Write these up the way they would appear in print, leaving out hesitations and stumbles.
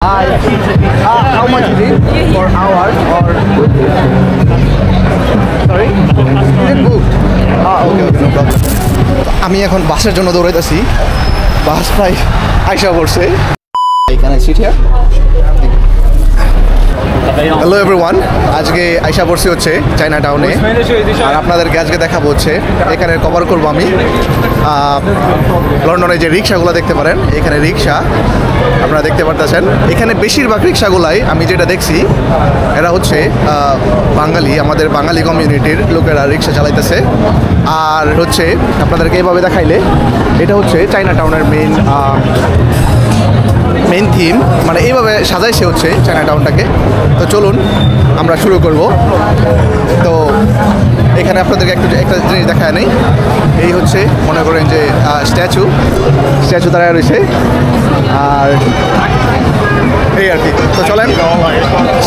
How much is it for hours or sorry? Is it booked? Okay, no problem. আমি এখন বাসের জন্য দৌড়াইতেছি। বাস প্রায় আইসা পড়ছে। Can I sit here? Hello everyone, আজকে আইসা পড়ছি হচ্ছে চায়না টাউনে, আর আপনাদেরকে আজকে দেখাবো হচ্ছে এখানে কভার করবো আমি লন্ডনে যে রিক্সাগুলো দেখতে পারেন। এখানে রিক্সা আপনারা দেখতে পারতেছেন, এখানে বেশিরভাগ রিক্সাগুলাই আমি যেটা দেখছি এরা হচ্ছে বাঙালি, আমাদের বাঙালি কমিউনিটির লোকেরা রিক্সা চালাইতেছে। আর হচ্ছে আপনাদেরকে এইভাবে দেখাইলে এটা হচ্ছে চায়না টাউনের মেইন থিম, মানে এইভাবে সাজাইছে হচ্ছে চায়না টাউনটাকে। তো চলুন আমরা শুরু করব। তো এখানে আপনাদেরকে একটা জিনিস দেখায় নেই, এই হচ্ছে মনে করেন যে স্ট্যাচু দাঁড়ায় রয়েছে, আর এই আর কি। তো চলেন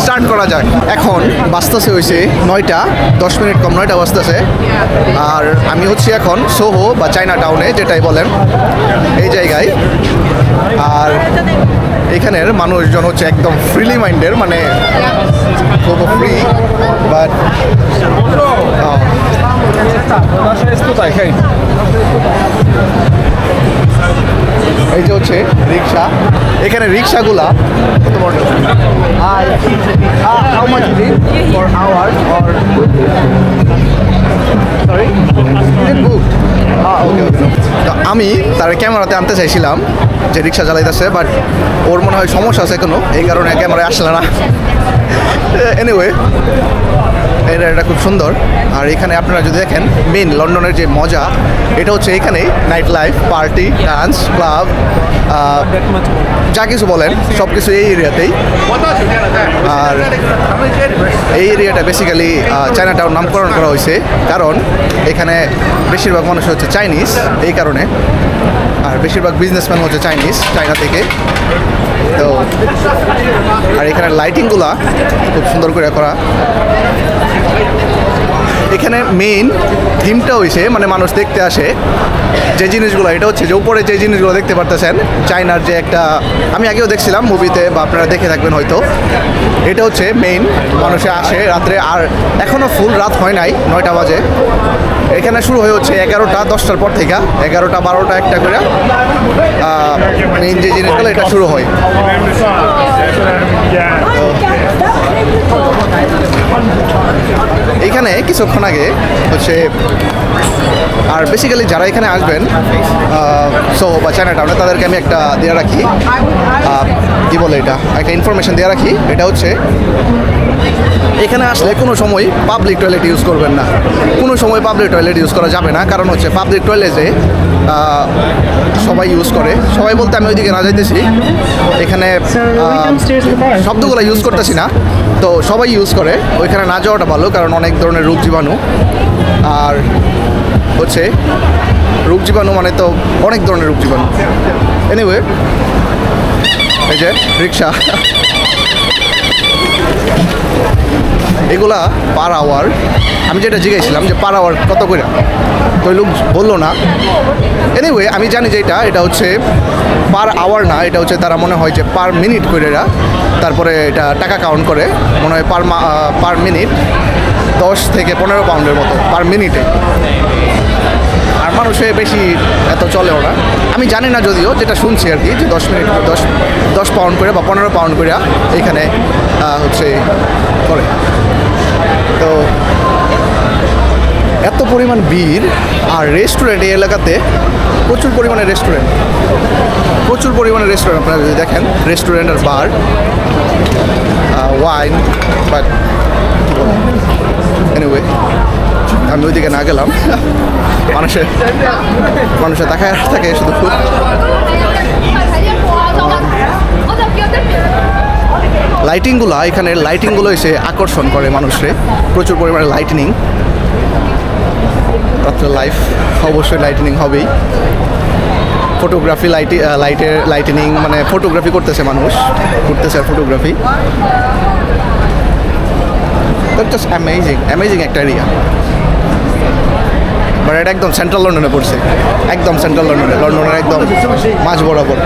স্টার্ট করা যাক। এখন বাজতেছে হয়েছে 9টা 10 মিনিট কম, 9টা বাজতেছে। আর আমি হচ্ছি এখন সোহো বা চায়না টাউনে, যেটাই বলেন এই জায়গায়। আর এখানের মানুষজন হচ্ছে একদম ফ্রিলি মাইন্ডের, মানে খুব ফ্রি, বাট এই যে হচ্ছে রিক্সা, এখানে রিক্সাগুলা কত বড় how much is it for hours or sorry is it booked? Okay. তো আমি তার ক্যামেরাতে আনতে চাইছিলাম যে রিক্সা চালাইতেছে, বাট ওর মনে হয় সমস্যা আছে কোনো, এই কারণে ক্যামেরায় আসলে না। এনিওয়ে এটা খুব সুন্দর। আর এখানে আপনারা যদি দেখেন মেইন লন্ডনের যে মজা, এটা হচ্ছে এখানে night life, party, dance, club, যা কিছু বলেন সব কিছু এই এরিয়াতেই। আর এই এরিয়াটা বেসিক্যালি চায়না টাউন নামকরণ করা হয়েছে, কারণ এখানে বেশিরভাগ মানুষ হচ্ছে চাইনিজ, এই কারণে। আর বেশিরভাগ বিজনেসম্যান হচ্ছে চায়না থেকে। তো আর এখানে লাইটিংগুলা খুব সুন্দর করে করা। এখানে মেইন থিমটা হয়েছে, মানে মানুষ দেখতে আসে যে জিনিসগুলো, এটা হচ্ছে যে উপরে যে জিনিসগুলো দেখতে পারতেছেন চায়নার যে একটা, আমি আগেও দেখছিলাম মুভিতে বা আপনারা দেখে থাকবেন হয়তো। এটা হচ্ছে মেইন, মানুষে আসে রাত্রে, আর এখনও ফুল রাত হয় নাই, 9টা বাজে। এখানে শুরু হয়ে হচ্ছে 11টা 10টার পর থেকে, 11টা 12টা 1টা করে মেইন যে জিনিসগুলো এটা শুরু হয়। এইখানে কিছুক্ষণ আগে হচ্ছে, আর বেসিক্যালি যারা এখানে আসবেন সোহো বা চায়না টাউনে, তাদেরকে আমি একটা দিয়ে রাখি, কী বলে এটা, একটা ইনফরমেশন দিয়ে রাখি। এটা হচ্ছে এখানে আসলে কোনো সময় পাবলিক টয়লেট ইউজ করবেন না, কোনো সময় পাবলিক টয়লেট ইউজ করা যাবে না। কারণ হচ্ছে পাবলিক টয়লেটে সবাই ইউজ করে, সবাই বলতে আমি ওইদিকে না যাইতেছি, এখানে শব্দগুলো ইউজ করতেছি না, তো সবাই ইউজ করে, ওইখানে না যাওয়াটা ভালো, কারণ অনেক ধরনের রোগ জীবাণু। আর হচ্ছে রোগ জীবাণু মানে তো অনেক ধরনের রোগ জীবাণু। এনিওয়ে এই যে রিক্সা, এগুলা পার আওয়ার, আমি যেটা জিজ্ঞাসছিলাম যে পার আওয়ার কত করে, তো লোক বললো না। এনিওয়ে আমি জানি যে এটা হচ্ছে পার আওয়ার না, এটা হচ্ছে তারা মনে হয় যে পার মিনিট করে এরা, তারপরে এটা টাকা কাউন্ট করে, মনে হয় পার মিনিট 10 থেকে 15 পাউন্ডের মতো পার মিনিটে। আর মানুষে বেশি এত চলেও না, আমি জানি না, যদিও যেটা শুনছি আর কি, যে 10 মিনিট 10 পাউন্ড করে বা 15 পাউন্ড করে এখানে হচ্ছে করে। তো এত পরিমাণ ভিড়, আর রেস্টুরেন্ট এই এলাকাতে প্রচুর পরিমাণে রেস্টুরেন্ট আপনারা যদি দেখেন, রেস্টুরেন্ট আর বার, ওয়াইন, বাট এনিওয়ে আমি ওইদিকে না গেলাম। মানুষের তাকায় থাকে শুধু ফুড। লাইটিংগুলো, এখানের লাইটিংগুলো এসে আকর্ষণ করে মানুষে, প্রচুর পরিমাণে লাইটিনিং, রাত্রে লাইফ অবশ্যই লাইটিনিং হবেই। ফটোগ্রাফি, লাইটিনিং, মানে ফটোগ্রাফি করতেছে মানুষ, করতেছে আর ফটোগ্রাফি। জাস্ট অ্যামেজিং একটা এরিয়া। বাট এটা একদম সেন্ট্রাল লন্ডনে পড়ছে, একদম সেন্ট্রাল লন্ডনের একদম মাঝ বরাবর।